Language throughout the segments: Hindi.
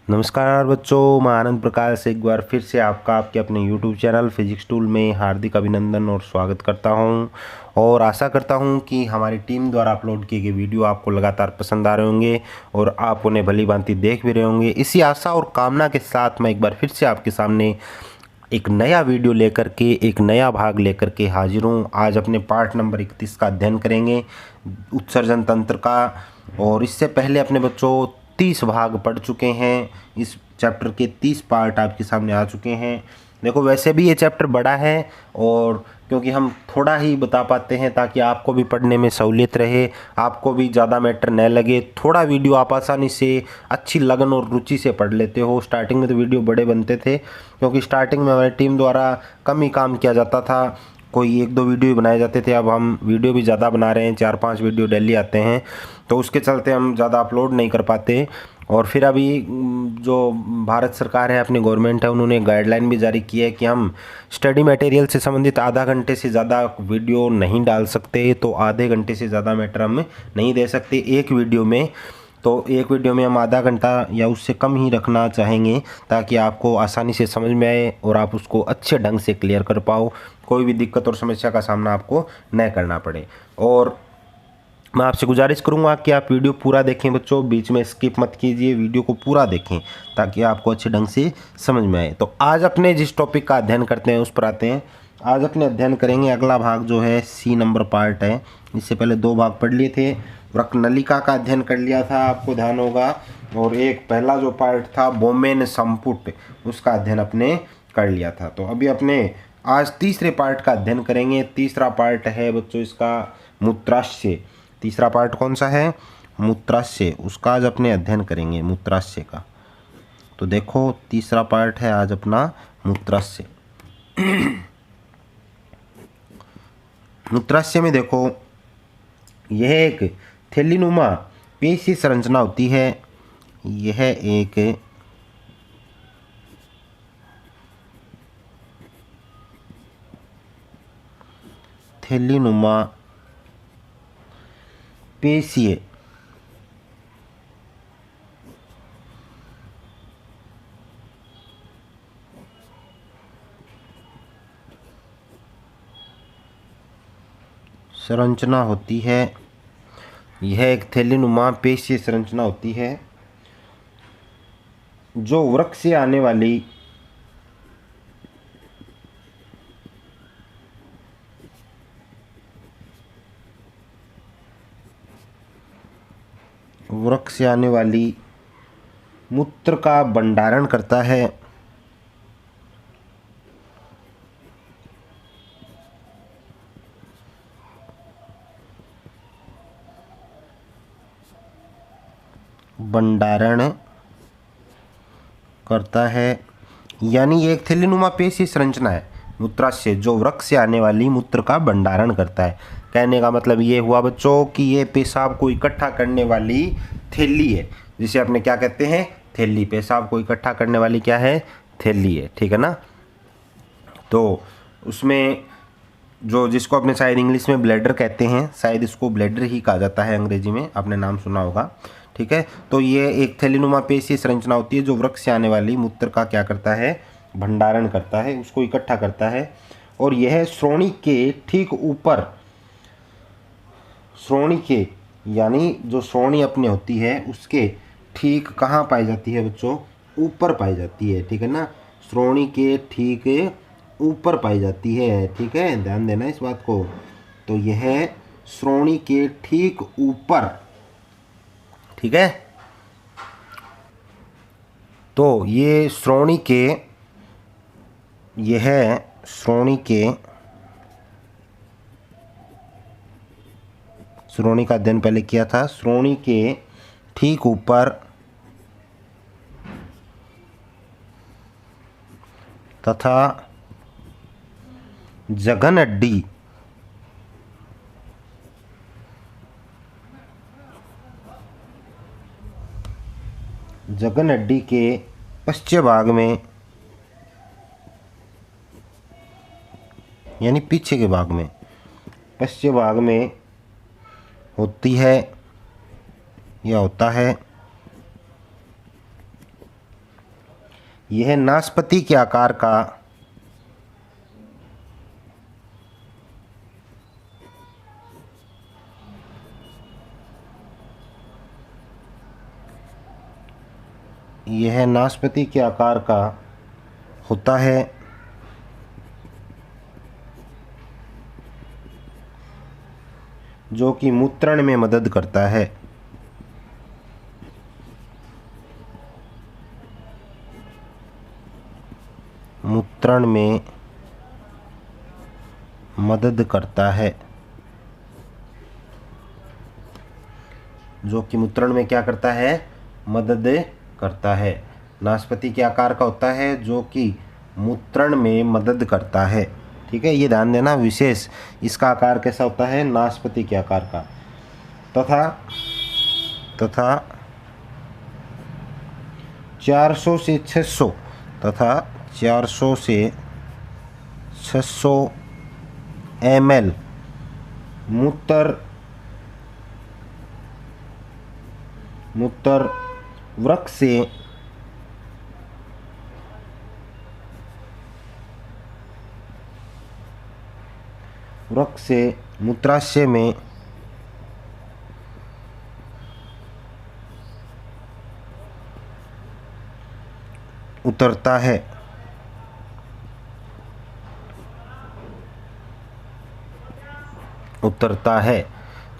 नमस्कार बच्चों, मैं आनंद प्रकाश एक बार फिर से आपका आपके अपने YouTube चैनल फिजिक्स टूल में हार्दिक अभिनंदन और स्वागत करता हूं और आशा करता हूं कि हमारी टीम द्वारा अपलोड किए गए वीडियो आपको लगातार पसंद आ रहे होंगे और आप उन्हें भली भांति देख भी रहे होंगे। इसी आशा और कामना के साथ मैं एक बार फिर से आपके सामने एक नया वीडियो लेकर के एक नया भाग लेकर के हाजिर हूँ। आज अपने पार्ट नंबर 31 का अध्ययन करेंगे, उत्सर्जन तंत्र का। और इससे पहले अपने बच्चों 30 भाग पढ़ चुके हैं। इस चैप्टर के 30 पार्ट आपके सामने आ चुके हैं। देखो, वैसे भी ये चैप्टर बड़ा है और क्योंकि हम थोड़ा ही बता पाते हैं ताकि आपको भी पढ़ने में सहूलियत रहे, आपको भी ज़्यादा मैटर न लगे। थोड़ा वीडियो आप आसानी से अच्छी लगन और रुचि से पढ़ लेते हो। स्टार्टिंग में तो वीडियो बड़े बनते थे क्योंकि स्टार्टिंग में हमारी टीम द्वारा कम ही काम किया जाता था, कोई 1-2 वीडियो ही बनाए जाते थे। अब हम वीडियो भी ज़्यादा बना रहे हैं, 4-5 वीडियो डेली आते हैं, तो उसके चलते हम ज़्यादा अपलोड नहीं कर पाते। और फिर अभी जो भारत सरकार है, अपनी गवर्नमेंट है, उन्होंने गाइडलाइन भी जारी की है कि हम स्टडी मटेरियल से संबंधित आधा घंटे से ज़्यादा वीडियो नहीं डाल सकते। तो आधे घंटे से ज़्यादा मैटर हम नहीं दे सकते एक वीडियो में। तो एक वीडियो में हम आधा घंटा या उससे कम ही रखना चाहेंगे ताकि आपको आसानी से समझ में आए और आप उसको अच्छे ढंग से क्लियर कर पाओ, कोई भी दिक्कत और समस्या का सामना आपको न करना पड़े। और मैं आपसे गुजारिश करूंगा कि आप वीडियो पूरा देखें बच्चों, बीच में स्किप मत कीजिए, वीडियो को पूरा देखें ताकि आपको अच्छे ढंग से समझ में आए। तो आज अपने जिस टॉपिक का अध्ययन करते हैं उस पर आते हैं। आज अपने अध्ययन करेंगे अगला भाग जो है C नंबर पार्ट है। इससे पहले 2 भाग पढ़ लिए थे, वृक्कनलिका का अध्ययन कर लिया था, आपको ध्यान होगा। और एक पहला जो पार्ट था बोमेन संपुट, उसका अध्ययन अपने कर लिया था। तो अभी अपने आज तीसरे पार्ट का अध्ययन करेंगे। तीसरा पार्ट है बच्चों इसका मूत्राशय। तीसरा पार्ट कौन सा है? मूत्राशय। उसका आज अपने अध्ययन करेंगे, मूत्राशय का। तो देखो, तीसरा पार्ट है आज अपना मूत्राशय। मूत्राशय में देखो, यह एक थैलीनुमा पेशी संरचना होती है। यह एक थैलीनुमा पेशीय संरचना होती है। यह एक थैलीनुमा पेशीय संरचना होती है जो वृक्क से आने वाली मूत्र का भंडारण करता है। यानी ये एक थैलीनुमा पेशी संरचना है मूत्राशय जो वृक्क से आने वाली मूत्र का भंडारण करता है। कहने का मतलब ये हुआ बच्चों कि ये पेशाब को इकट्ठा करने वाली थैली है, जिसे अपने क्या कहते हैं? थैली। पेशाब को इकट्ठा करने वाली क्या है? थैली है, ठीक है ना। तो उसमें जो जिसको अपने शायद इंग्लिश में ब्लैडर कहते हैं, शायद इसको ब्लैडर ही कहा जाता है अंग्रेजी में, आपने नाम सुना होगा, ठीक है। तो ये एक थैलीनुमा पेशी संरचना होती है जो वृक्क से आने वाली मूत्र का क्या करता है? भंडारण करता है, उसको इकट्ठा करता है। और यह श्रोणि के ठीक ऊपर, श्रोणि के यानी जो श्रोणि अपने होती है उसके ठीक कहाँ पाई जाती है बच्चों? ऊपर पाई जाती है, ठीक है ना। श्रोणि के ठीक ऊपर पाई जाती है, ठीक है, ध्यान देना इस बात को। तो यह श्रोणि के ठीक ऊपर, ठीक है। तो ये श्रोणि का अध्ययन पहले किया था। श्रोणि के ठीक ऊपर तथा जघन हड्डी के पश्चिम भाग में, यानी पीछे के भाग में, पश्चिम भाग में होती है या होता है यह नाशपाती के आकार का यह नाशपाती के आकार का होता है। जो कि मूत्रण में मदद करता है। मूत्रण में मदद करता है। जो कि मूत्रण में क्या करता है? मदद करता है। नाशपाती के आकार का होता है जो कि मूत्रण में मदद करता है। ठीक है, ये ध्यान देना विशेष। इसका आकार कैसा होता है? नाशपाती के आकार का। तथा 400 से 600 ml मूत्र वृक्क से मूत्राशय में उतरता है। उतरता है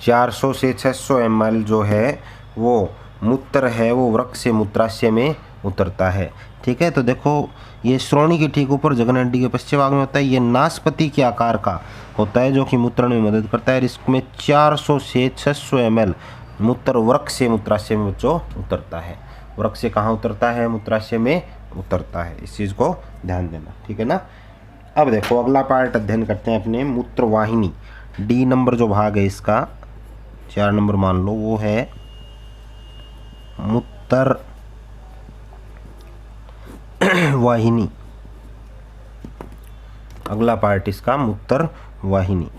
400 से 600 ml जो है वो मूत्र है वो वृक्क से मूत्राशय में उतरता है। ठीक है, तो देखो ये श्रोणि के ठीक ऊपर जघनाडि के पश्चिम भाग में होता है। ये नाशपाती के आकार का होता है जो कि मूत्रण में मदद करता है। इसमें 400 से 600 ml मूत्र वृक्क से मूत्राशय में बच्चों उतरता है। वृक्क से कहाँ उतरता है? मूत्राशय में उतरता है। इस चीज़ को ध्यान देना। ठीक है ना। अब देखो अगला पार्ट अध्ययन करते हैं अपने मूत्रवाहिनी। डी नंबर जो भाग है इसका 4 नंबर मान लो, वो है मूत्र वाहिनी। अगला पार्ट इसका मूत्र वाहिनी।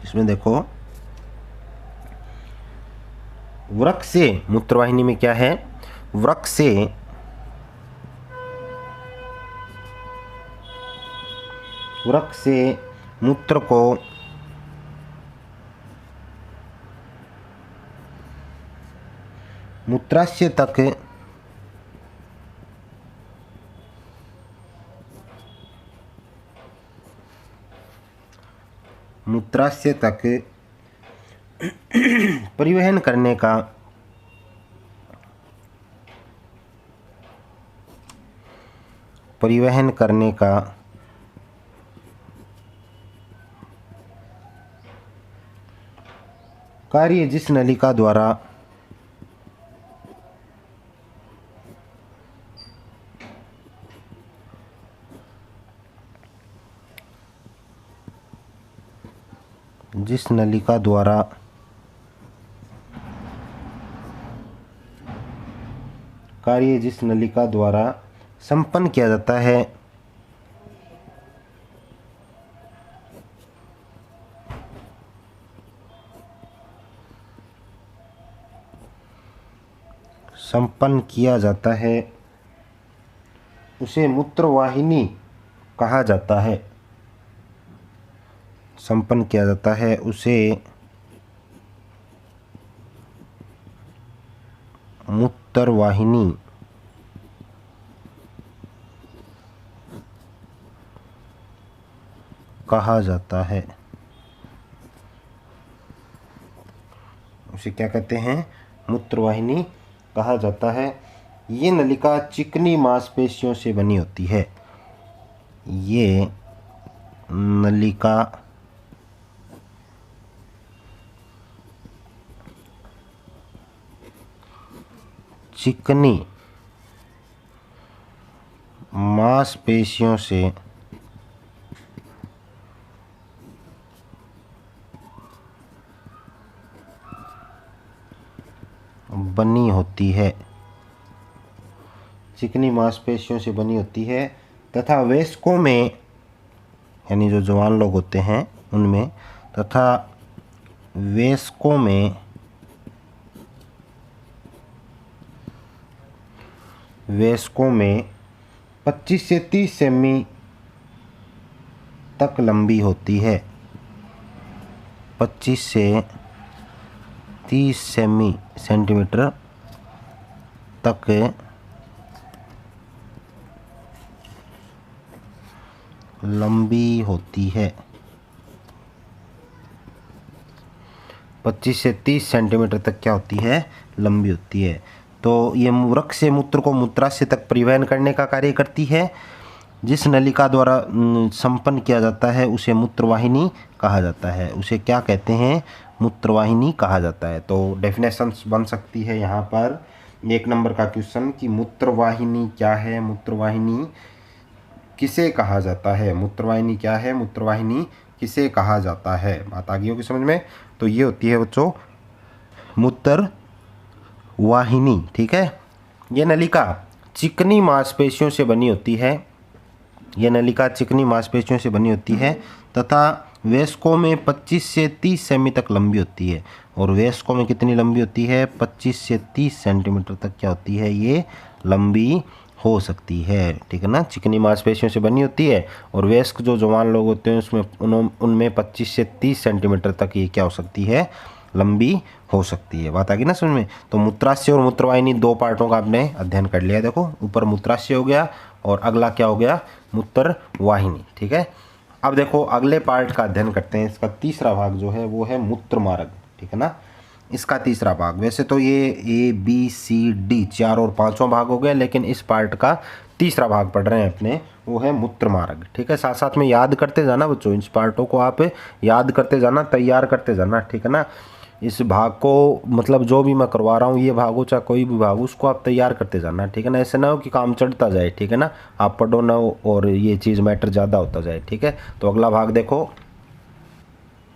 इसमें देखो वृक्क से मूत्रवाहिनी में क्या है? वृक्क से मूत्र को मूत्राशय तक परिवहन करने का कार्य जिस नलिका द्वारा संपन्न किया जाता है उसे मूत्रवाहिनी कहा जाता है। संपन्न किया जाता है उसे मूत्रवाहिनी कहा जाता है। उसे क्या कहते हैं? मूत्रवाहिनी कहा जाता है। ये नलिका चिकनी मांसपेशियों से बनी होती है। ये नलिका चिकनी मांसपेशियों से बनी होती है। चिकनी मांसपेशियों से बनी होती है तथा वयस्कों में यानी जो जवान लोग होते हैं उनमें तथा वयस्कों में वयस्कों में 25 से 30 सेमी तक लंबी होती है। 25 से 30 सेंटीमीटर तक लंबी होती है। 25 से 30 सेंटीमीटर तक क्या होती है? लंबी होती है। तो ये वृक्क से मूत्र को मूत्राशय तक परिवहन करने का कार्य करती है। जिस नलिका द्वारा संपन्न किया जाता है उसे मूत्रवाहिनी कहा जाता है। उसे क्या कहते हैं? मूत्रवाहिनी कहा जाता है। तो डेफिनेशंस बन सकती है यहाँ पर 1 नंबर का क्वेश्चन कि मूत्रवाहिनी क्या है, मूत्रवाहिनी किसे कहा जाता है, मूत्रवाहिनी क्या है, मूत्रवाहिनी किसे कहा जाता है। बात आ गई होगी समझ में। तो ये होती है बच्चों मूत्रवाहिनी। ठीक है। ये नलिका चिकनी मांसपेशियों से बनी होती है। यह नलिका चिकनी मांसपेशियों से बनी होती है तथा वयस्कों में 25 से 30 सेमी तक लंबी होती है। और वयस्कों में कितनी लंबी होती है? 25 से 30 सेंटीमीटर तक क्या होती है? ये लंबी हो सकती है। ठीक है ना। चिकनी मांसपेशियों से बनी होती है और वयस्क जो जवान लोग होते हैं उसमें उनमें 25 से 30 सेंटीमीटर तक ये क्या हो सकती है? लंबी हो सकती है। बात आ गई ना समझ में। तो मूत्राशय और मूत्रवाहिनी 2 पार्टों का आपने अध्ययन कर लिया। देखो ऊपर मूत्राशय हो गया और अगला क्या हो गया? मूत्रवाहिनी। ठीक है। अब देखो अगले पार्ट का अध्ययन करते हैं। इसका तीसरा भाग जो है वो है मूत्र मार्ग। ठीक है ना। इसका तीसरा भाग, वैसे तो ये ABCD 4 और 5वां भाग हो गया, लेकिन इस पार्ट का तीसरा भाग पढ़ रहे हैं अपने, वो है मूत्र मार्ग। ठीक है। साथ साथ में याद करते जाना बच्चों, इस पार्टों को आप याद करते जाना, तैयार करते जाना। ठीक है ना। इस भाग को मतलब जो भी मैं करवा रहा हूँ, ये भाग हो चाहे कोई भी भाग, उसको आप तैयार करते जाना। ठीक है ना। ऐसे ना हो कि काम चढ़ता जाए। ठीक है ना। आप पढ़ो ना और ये चीज़ मैटर ज़्यादा होता जाए। ठीक है। तो अगला भाग देखो।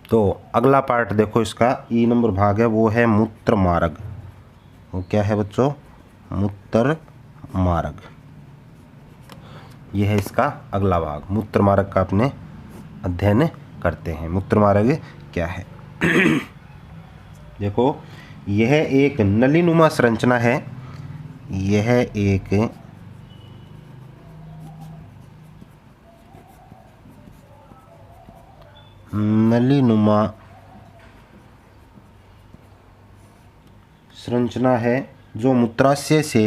तो अगला पार्ट देखो, इसका ई नंबर भाग है, वो है मूत्र मार्ग। वो क्या है बच्चों? मूत्र मार्ग। ये है इसका अगला भाग। मूत्र मार्ग का अपने अध्ययन करते हैं। मूत्र मार्ग क्या है? देखो यह एक नलीनुमा संरचना है। यह एक नलीनुमा संरचना है जो मूत्राशय से,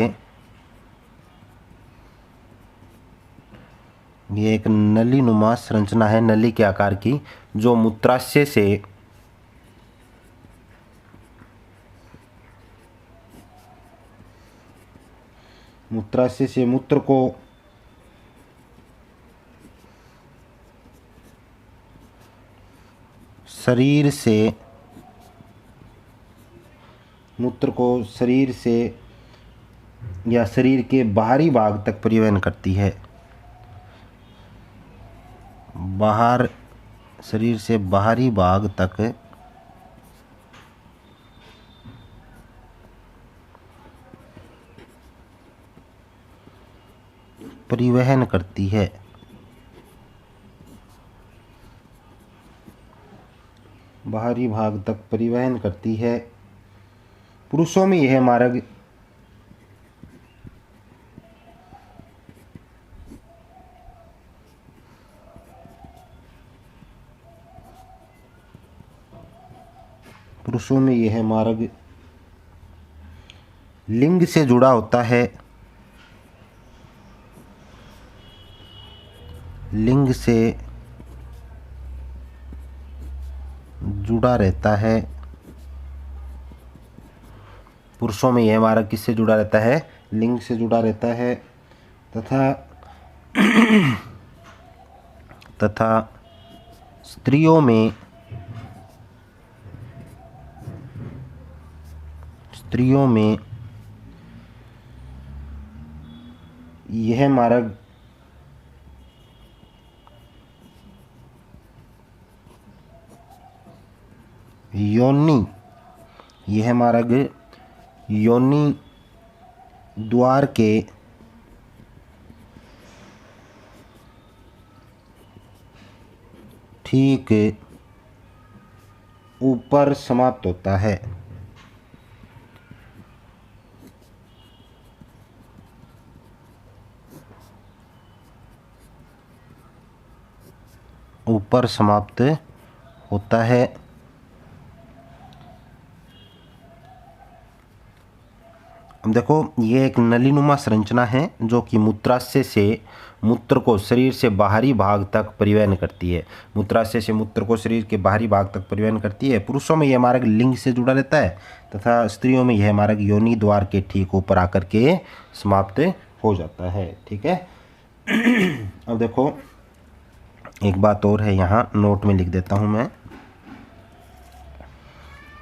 ये एक नलीनुमा संरचना है, नली के आकार की, जो मूत्राशय से मूत्र को शरीर से या शरीर के बाहरी भाग तक परिवहन करती है। शरीर से बाहरी भाग तक परिवहन करती है। बाहरी भाग तक परिवहन करती है। पुरुषों में यह मार्ग लिंग से जुड़ा होता है। लिंग से जुड़ा रहता है। पुरुषों में यह मार्ग किससे जुड़ा रहता है? लिंग से जुड़ा रहता है। तथा स्त्रियों में यह मार्ग योनि द्वार के ठीक ऊपर समाप्त होता है। ऊपर समाप्त होता है। अब देखो, ये एक नलीनुमा संरचना है जो कि मूत्राशय से मूत्र को शरीर से बाहरी भाग तक परिवहन करती है। मूत्राशय से मूत्र को शरीर के बाहरी भाग तक परिवहन करती है। पुरुषों में यह मार्ग लिंग से जुड़ा रहता है तथा स्त्रियों में यह मार्ग योनि द्वार के ठीक ऊपर आकर के समाप्त हो जाता है। ठीक है। अब देखो, एक बात और है, यहाँ नोट में लिख देता हूँ मैं,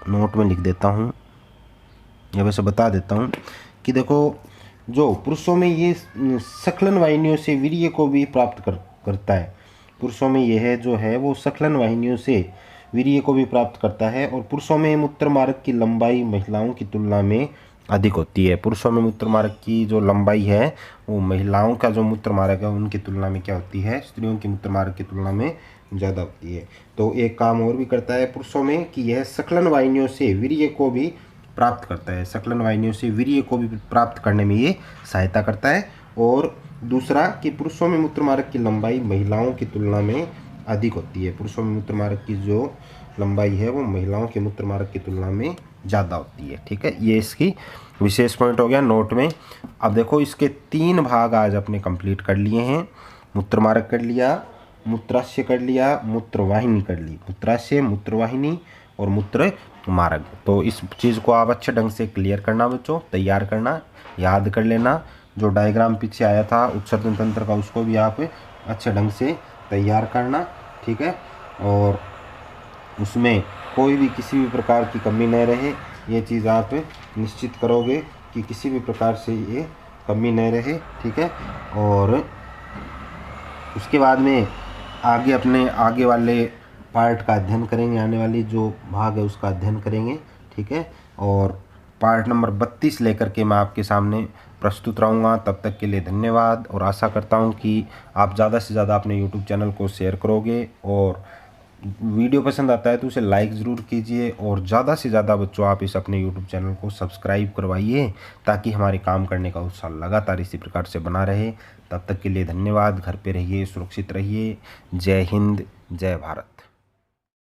नोट में लिख देता हूँ या वैसे बता देता हूँ कि देखो, जो पुरुषों में ये सखलन वाहिनियों से वीर्य को भी प्राप्त करता है। पुरुषों में यह जो है वो सखलन वाहिनियों से वीर्य को भी प्राप्त करता है। और पुरुषों में मूत्र मार्ग की लंबाई महिलाओं की तुलना में अधिक होती है। पुरुषों में मूत्र मार्ग की जो लंबाई है वो महिलाओं का जो मूत्र मार्ग है उनकी तुलना में क्या होती है, स्त्रियों की मूत्र मार्ग की तुलना में ज़्यादा होती है। तो एक काम और भी करता है पुरुषों में कि यह सखलन वाहिनियों से वीर्य को भी प्राप्त करता है। सखलन वाहिनियों से वीर्य को भी प्राप्त करने में ये सहायता करता है। और दूसरा कि पुरुषों में मूत्र मार्ग की लंबाई महिलाओं की तुलना में अधिक होती है। पुरुषों में मूत्र मार्ग की जो लंबाई है वो महिलाओं के मूत्र मार्ग की तुलना में ज़्यादा होती है। ठीक है, ये इसकी विशेष पॉइंट हो गया नोट में। अब देखो, इसके 3 भाग आज अपने कंप्लीट कर लिए हैं। मूत्र मार्ग कर लिया, मूत्राशय कर लिया, मूत्रवाहिनी कर ली। मूत्राशय, मूत्रवाहिनी और मूत्र मार्ग। तो इस चीज़ को आप अच्छे ढंग से क्लियर करना बच्चों, तैयार करना, याद कर लेना। जो डायग्राम पीछे आया था उत्सर्जन तंत्र का, उसको भी आप अच्छे ढंग से तैयार करना। ठीक है, और उसमें कोई भी किसी भी प्रकार की कमी न रहे, ये चीज़ आप निश्चित करोगे कि किसी भी प्रकार से ये कमी न रहे। ठीक है, और उसके बाद में आगे अपने आगे वाले पार्ट का अध्ययन करेंगे, आने वाली जो भाग है उसका अध्ययन करेंगे। ठीक है, और पार्ट नंबर 32 लेकर के मैं आपके सामने प्रस्तुत रहूँगा। तब तक के लिए धन्यवाद, और आशा करता हूँ कि आप ज़्यादा से ज़्यादा अपने यूट्यूब चैनल को शेयर करोगे, और वीडियो पसंद आता है तो उसे लाइक ज़रूर कीजिए, और ज़्यादा से ज़्यादा बच्चों आप इस अपने यूट्यूब चैनल को सब्सक्राइब करवाइए ताकि हमारे काम करने का उत्साह लगातार इसी प्रकार से बना रहे। तब तक के लिए धन्यवाद। घर पे रहिए, सुरक्षित रहिए। जय हिंद, जय भारत।